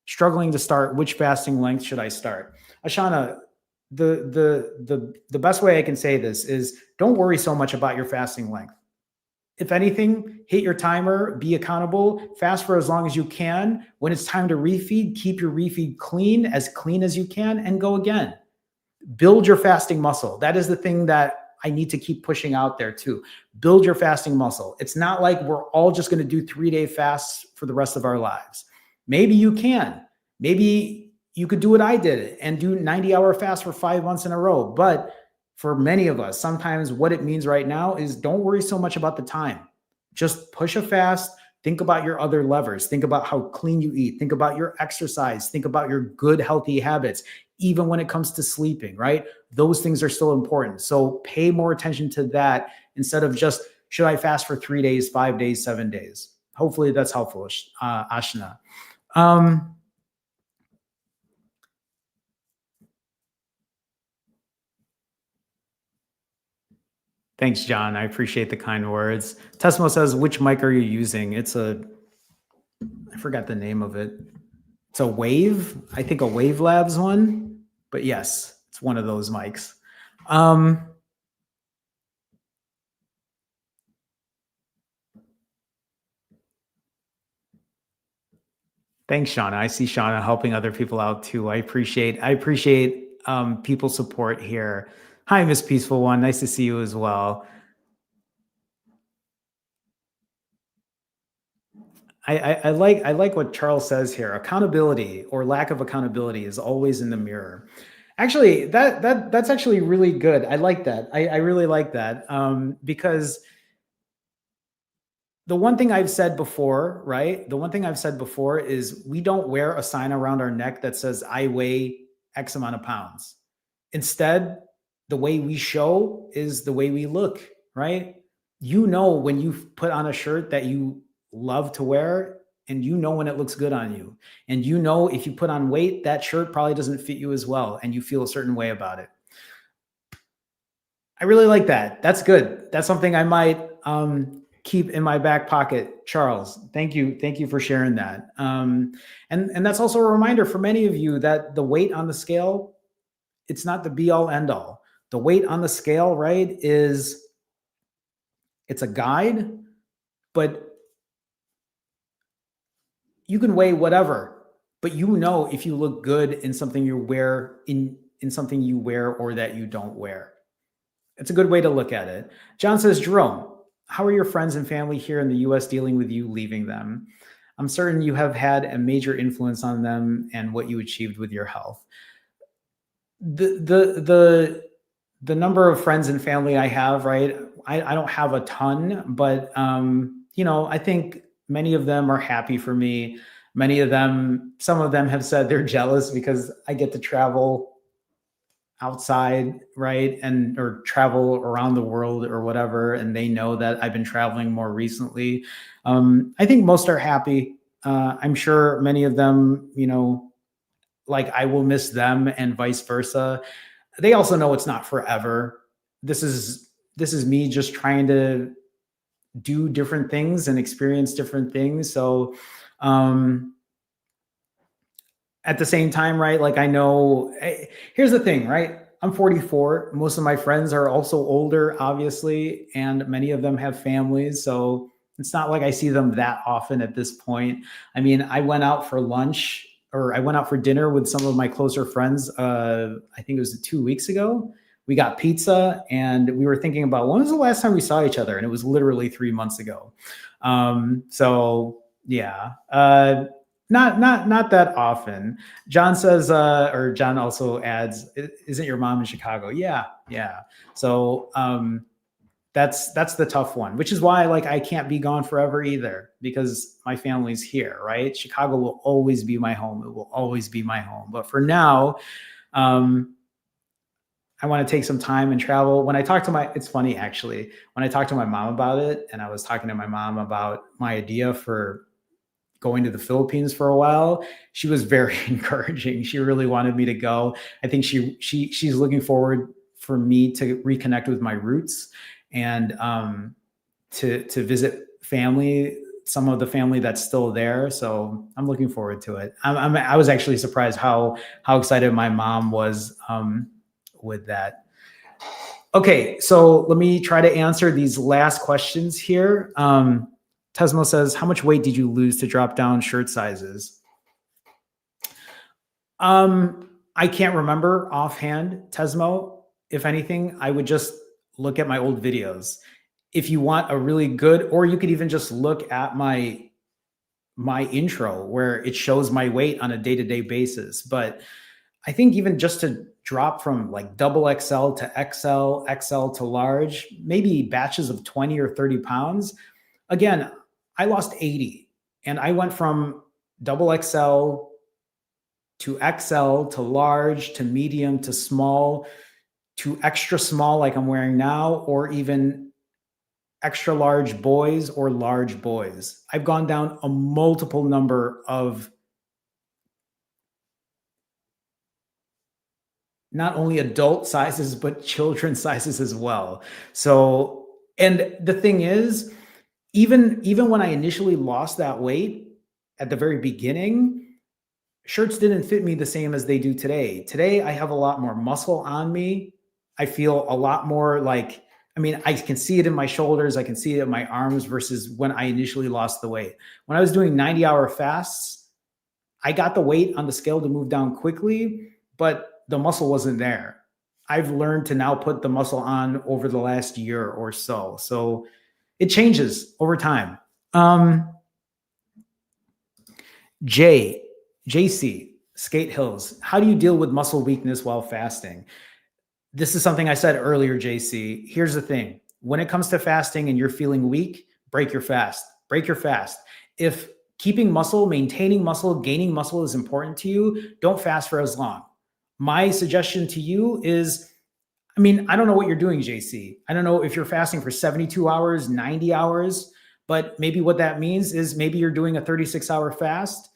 Struggling to start, which fasting length should I start? Ashana, the best way I can say this is don't worry so much about your fasting length. If anything, hit your timer, be accountable, fast for as long as you can. When it's time to refeed, keep your refeed clean as you can, and go again. Build your fasting muscle. That is the thing that I need to keep pushing out there too. Build your fasting muscle. It's not like we're all just going to do 3-day fasts for the rest of our lives. Maybe you can. Maybe you could do what I did and do 90-hour fast for 5 months in a row. But for many of us, sometimes what it means right now is don't worry so much about the time. Just push a fast. Think about your other levers. Think about how clean you eat. Think about your exercise. Think about your good, healthy habits, even when it comes to sleeping, right? Those things are still important. So pay more attention to that instead of just, should I fast for 3 days, 5 days, 7 days? Hopefully that's helpful, Ashna. Thanks, John. I appreciate the kind words. Tessimo says, which mic are you using? I forgot the name of it. It's a Wave. I think a Wave Labs one, but yes, it's one of those mics. Thanks, Shauna. I see Shauna helping other people out too. I appreciate people's support here. Hi, Miss Peaceful One. Nice to see you as well. I like what Charles says here. Accountability or lack of accountability is always in the mirror. Actually, that's actually really good. I like that. I really like that because the one thing I've said before, right? The one thing I've said before is we don't wear a sign around our neck that says I weigh X amount of pounds. Instead, the way we show is the way we look, right? You know when you put on a shirt that you love to wear and you know when it looks good on you. And you know if you put on weight, that shirt probably doesn't fit you as well and you feel a certain way about it. I really like that. That's good. That's something I might keep in my back pocket. Charles, thank you for sharing that. And that's also a reminder for many of you that the weight on the scale, it's not the be all end all. The weight on the scale, right, it's a guide, but you can weigh whatever. but you know if you look good in something you wear in something you wear or that you don't wear. It's a good way to look at it. John says, Jerome, how are your friends and family here in the US dealing with you leaving them? I'm certain you have had a major influence on them and what you achieved with your health. The number of friends and family I have, right? I don't have a ton, but I think many of them are happy for me. Many of them, some of them have said they're jealous because I get to travel outside, right? And or travel around the world or whatever, and they know that I've been traveling more recently. I think most are happy. I'm sure many of them, like I will miss them and vice versa. They also know it's not forever. This is me just trying to do different things and experience different things. So at the same time, right? Like I know, here's the thing, right? I'm 44. Most of my friends are also older, obviously, and many of them have families. So it's not like I see them that often at this point. I mean, I went out for lunch or I went out for dinner with some of my closer friends. I think it was 2 weeks ago. We got pizza and we were thinking about when was the last time we saw each other? And it was literally 3 months ago. So yeah. Not that often. John says, or John also adds, "Isn't your mom in Chicago?" Yeah, yeah. So that's the tough one, which is why like I can't be gone forever either because my family's here, right? Chicago will always be my home. It will always be my home. But for now, um, I want to take some time and travel. When I talk to it's funny actually. When I talked to my mom about it, and I was talking to my mom about my idea for going to the Philippines for a while, she was very encouraging. She really wanted me to go. I think she's looking forward for me to reconnect with my roots and to visit family, some of the family that's still there. So I'm looking forward to it. I was actually surprised how excited my mom was with that. Okay, so let me try to answer these last questions here. Tesmo says, how much weight did you lose to drop down shirt sizes? I can't remember offhand, Tesmo. If anything, I would just look at my old videos. If you want a really good, or you could even just look at my intro where it shows my weight on a day-to-day basis. But I think even just to drop from like double XL to XL, XL to large, maybe batches of 20 or 30 pounds. Again, I lost 80 and I went from double XL to XL to large to medium to small to extra small like I'm wearing now, or even extra large boys or large boys. I've gone down a multiple number of not only adult sizes, but children sizes as well. So, and the thing is, even when I initially lost that weight at the very beginning, shirts didn't fit me the same as they do today. Today, I have a lot more muscle on me. I feel a lot more like, I mean, I can see it in my shoulders. I can see it in my arms versus when I initially lost the weight. When I was doing 90-hour fasts, I got the weight on the scale to move down quickly, but the muscle wasn't there. I've learned to now put the muscle on over the last year or so. So it changes over time. JC, Skate Hills, how do you deal with muscle weakness while fasting? This is something I said earlier, JC. Here's the thing. When it comes to fasting and you're feeling weak, break your fast. Break your fast. If keeping muscle, maintaining muscle, gaining muscle is important to you, don't fast for as long. My suggestion to you is, I mean, I don't know what you're doing, JC. I don't know if you're fasting for 72 hours, 90 hours, but maybe what that means is maybe you're doing a 36-hour fast,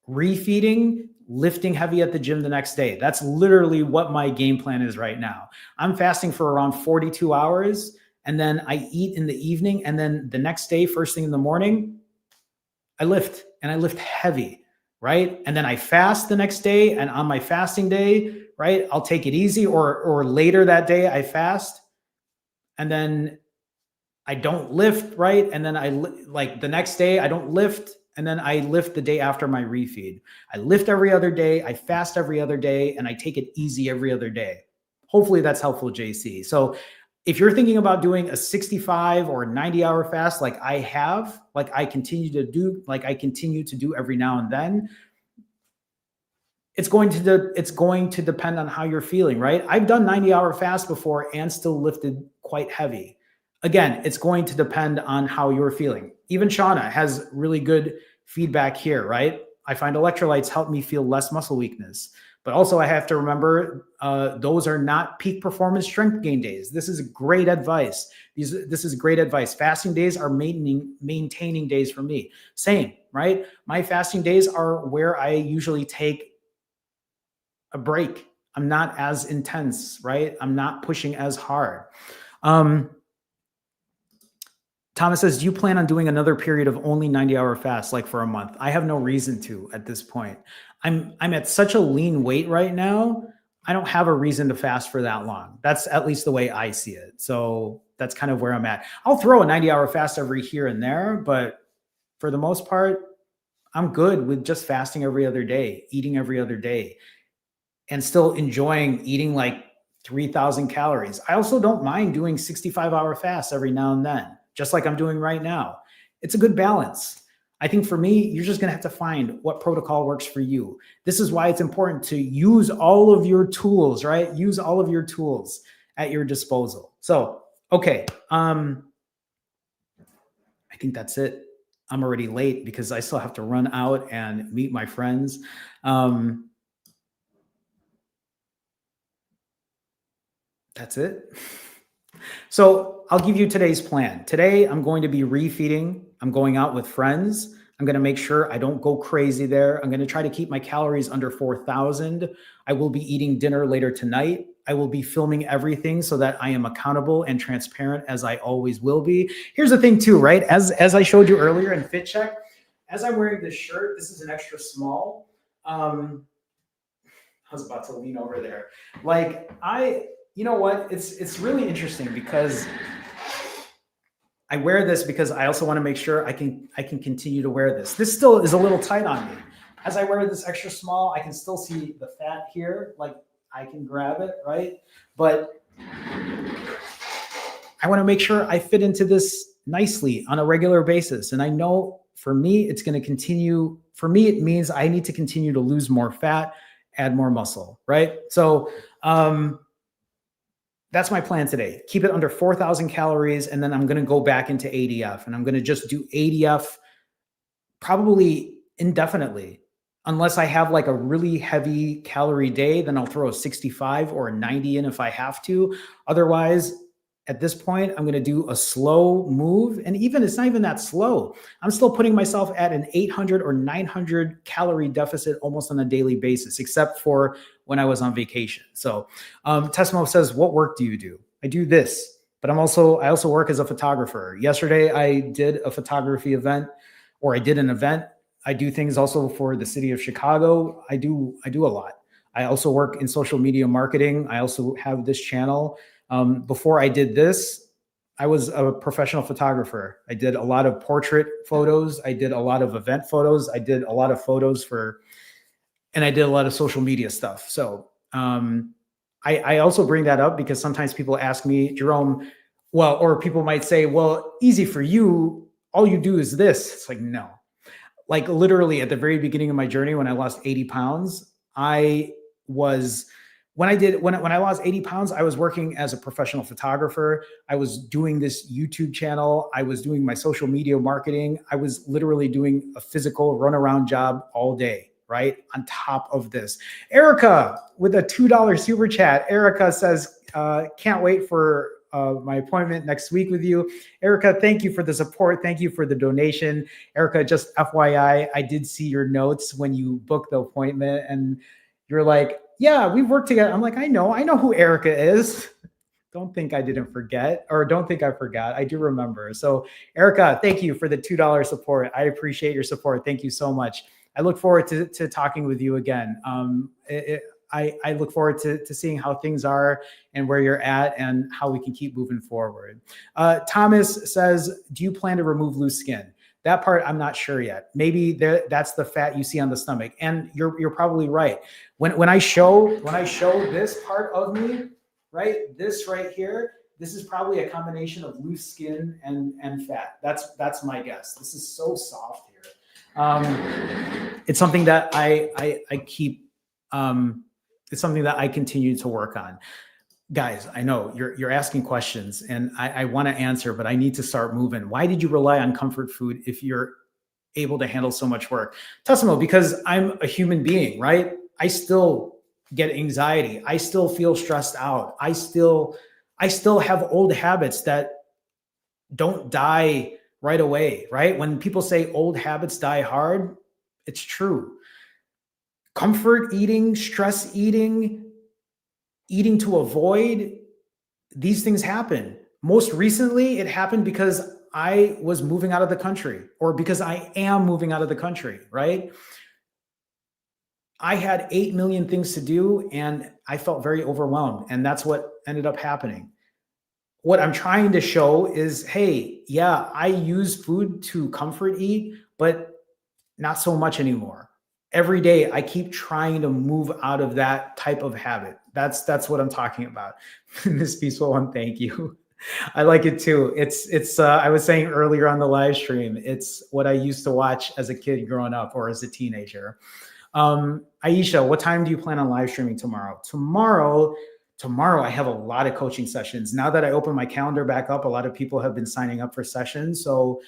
refeeding, lifting heavy at the gym the next day. That's literally what my game plan is right now. I'm fasting for around 42 hours, and then I eat in the evening, and then the next day, first thing in the morning, I lift, and I lift heavy, right? And then I fast the next day, and on my fasting day, right, I'll take it easy, or later that day I fast, and then I don't lift, right? And then like the next day I don't lift, and then I lift the day after my refeed. I lift every other day, I fast every other day, and I take it easy every other day. Hopefully that's helpful, JC. So if you're thinking about doing a 65 or 90-hour fast like I have, like I continue to do every now and then, it's going to depend on how you're feeling, right? I've done 90-hour fast before and still lifted quite heavy. Again, it's going to depend on how you're feeling. Even Shauna has really good feedback here, right? I find electrolytes help me feel less muscle weakness. But also I have to remember those are not peak performance strength gain days. This is great advice. This is great advice. Fasting days are maintaining days for me. Same, right? My fasting days are where I usually take a break. I'm not as intense, right? I'm not pushing as hard. Thomas says, do you plan on doing another period of only 90-hour fast, like for a month? I have no reason to at this point. I'm at such a lean weight right now. I don't have a reason to fast for that long. That's at least the way I see it. So that's kind of where I'm at. I'll throw a 90-hour fast every here and there, but for the most part, I'm good with just fasting every other day, eating every other day, and still enjoying eating like 3,000 calories. I also don't mind doing 65-hour fasts every now and then, just like I'm doing right now. It's a good balance. I think for me, you're just going to have to find what protocol works for you. This is why it's important to use all of your tools, right? Use all of your tools at your disposal. So, okay. I think that's it. I'm already late because I still have to run out and meet my friends. That's it. So I'll give you today's plan. Today, I'm going to be refeeding. I'm going out with friends. I'm going to make sure I don't go crazy there. I'm going to try to keep my calories under 4,000. I will be eating dinner later tonight. I will be filming everything so that I am accountable and transparent, as I always will be. Here's the thing too, right? As I showed you earlier in Fit Check, as I'm wearing this shirt, this is an extra small. I was about to lean over there. Like you know what? It's really interesting because I wear this because I also want to make sure I can continue to wear this. This still is a little tight on me. As I wear this extra small, I can still see the fat here. Like I can grab it, right? But I want to make sure I fit into this nicely on a regular basis. And I know for me, it's going to continue. For me, it means I need to continue to lose more fat, add more muscle, right? So, that's my plan today. Keep it under 4,000 calories. And then I'm going to go back into ADF and I'm going to just do ADF probably indefinitely. Unless I have like a really heavy calorie day, then I'll throw a 65 or a 90 in if I have to. Otherwise, at this point, I'm going to do a slow move. And even it's not even that slow. I'm still putting myself at an 800 or 900 calorie deficit almost on a daily basis, except for when I was on vacation. So Tessimo says, what work do you do? I do this, but I also work as a photographer. Yesterday, I did a photography event, or I did an event. I do things also for the city of Chicago. I do a lot. I also work in social media marketing. I also have this channel. Before I did this, I was a professional photographer. I did a lot of portrait photos. I did a lot of event photos. I did a lot of photos and I did a lot of social media stuff. So I also bring that up because sometimes people ask me, Jerome, well, or people might say, well, easy for you. All you do is this. It's like, no. Like literally at the very beginning of my journey, when I lost 80 pounds, when I lost 80 pounds, I was working as a professional photographer. I was doing this YouTube channel. I was doing my social media marketing. I was literally doing a physical runaround job all day, right? On top of this. Erica with a $2 super chat. Erica says, can't wait for my appointment next week with you. Erica, thank you for the support. Thank you for the donation. Erica, just FYI, I did see your notes when you booked the appointment and you're like, yeah, we've worked together. I'm like, I know who Erica is. Don't think I didn't forget, or don't think I forgot. I do remember. So Erica, thank you for the $2 support. I appreciate your support. Thank you so much. I look forward to talking with you again. I look forward to seeing how things are and where you're at and how we can keep moving forward. Thomas says, do you plan to remove loose skin? That part I'm not sure yet. Maybe that's the fat you see on the stomach. And you're probably right. When I show this part of me, right, this right here, this is probably a combination of loose skin and fat. That's my guess. This is so soft here. It's something that I keep. It's something that I continue to work on. Guys, I know you're asking questions, and I want to answer, but I need to start moving. Why did you rely on comfort food if you're able to handle so much work? Tessimo, because I'm a human being, right? I still get anxiety. I still feel stressed out. I still have old habits that don't die right away, right? When people say old habits die hard, it's true. Comfort eating, stress eating, eating to avoid, these things happen. Most recently, it happened because I was moving out of the country, or because I am moving out of the country, right? I had 8 million things to do and I felt very overwhelmed. And that's what ended up happening. What I'm trying to show is, hey, yeah, I use food to comfort eat, but not so much anymore. Every day I keep trying to move out of that type of habit. That's what I'm talking about. This peaceful one, thank you. I like it too. It's I was saying earlier on the live stream, it's what I used to watch as a kid growing up or as a teenager. Aisha, what time do you plan on live streaming tomorrow? Tomorrow I have a lot of coaching sessions. Now that I open my calendar back up, a lot of people have been signing up for sessions. So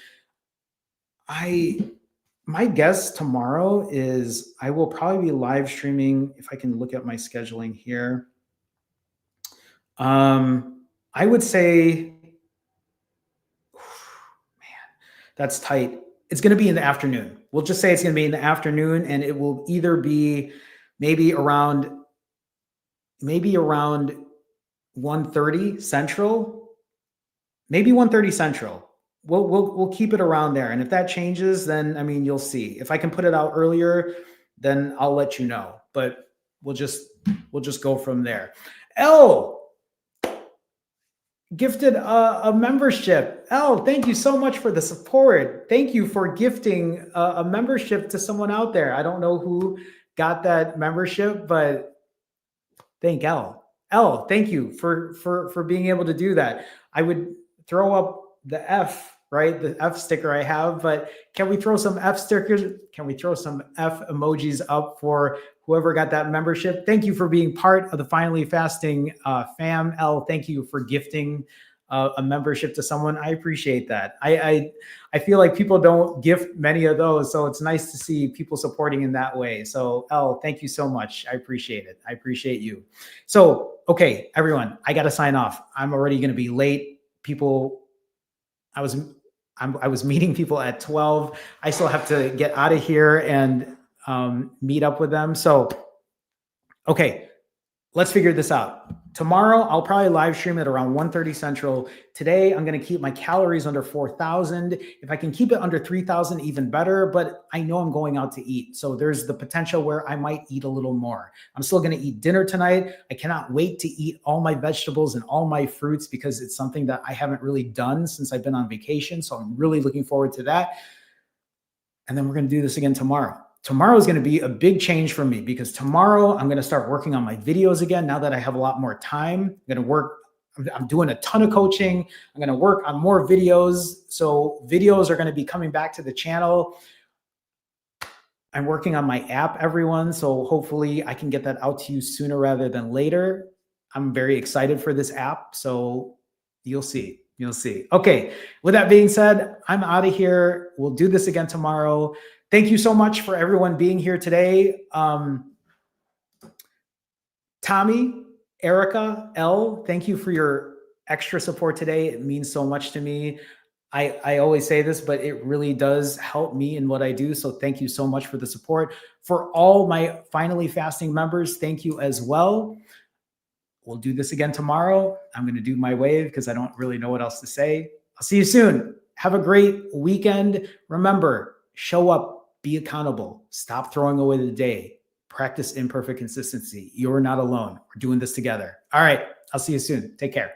my guess tomorrow is I will probably be live streaming, if I can look at my scheduling here. I would say, man, that's tight. It's going to be in the afternoon. We'll just say it's going to be in the afternoon, and it will either be maybe around 1:30 Central, maybe 1:30 Central. We'll keep it around there. And if that changes, then I mean, you'll see. If I can put it out earlier, then I'll let you know. But we'll just go from there. L gifted a membership. L, thank you so much for the support. Thank you for gifting a membership to someone out there. I don't know who got that membership, but thank L. L, thank you for being able to do that. I would throw up the F, right? The F sticker I have, but can we throw some F stickers? Can we throw some F emojis up for whoever got that membership? Thank you for being part of the Finally Fasting fam. L, thank you for gifting a membership to someone. I appreciate that. I feel like people don't gift many of those, so it's nice to see people supporting in that way. So L, thank you so much. I appreciate it. I appreciate you. So, okay, everyone, I got to sign off. I'm already going to be late. I was meeting people at 12. I still have to get out of here and meet up with them. So, okay, let's figure this out. Tomorrow, I'll probably live stream at around 1:30 Central. Today, I'm going to keep my calories under 4,000. If I can keep it under 3,000, even better, but I know I'm going out to eat. So there's the potential where I might eat a little more. I'm still going to eat dinner tonight. I cannot wait to eat all my vegetables and all my fruits because it's something that I haven't really done since I've been on vacation. So I'm really looking forward to that. And then we're going to do this again tomorrow. Tomorrow is going to be a big change for me because tomorrow I'm going to start working on my videos again. Now that I have a lot more time, I'm doing a ton of coaching. I'm going to work on more videos. So videos are going to be coming back to the channel. I'm working on my app, everyone. So hopefully I can get that out to you sooner rather than later. I'm very excited for this app. So you'll see. You'll see. Okay. With that being said, I'm out of here. We'll do this again tomorrow. Thank you so much for everyone being here today. Tommy, Erica, L, thank you for your extra support today. It means so much to me. I always say this, but it really does help me in what I do. So thank you so much for the support. For all my Finally Fasting members, thank you as well. We'll do this again tomorrow. I'm going to do my wave because I don't really know what else to say. I'll see you soon. Have a great weekend. Remember, show up, be accountable, stop throwing away the day, practice imperfect consistency. You're not alone. We're doing this together. All right. I'll see you soon. Take care.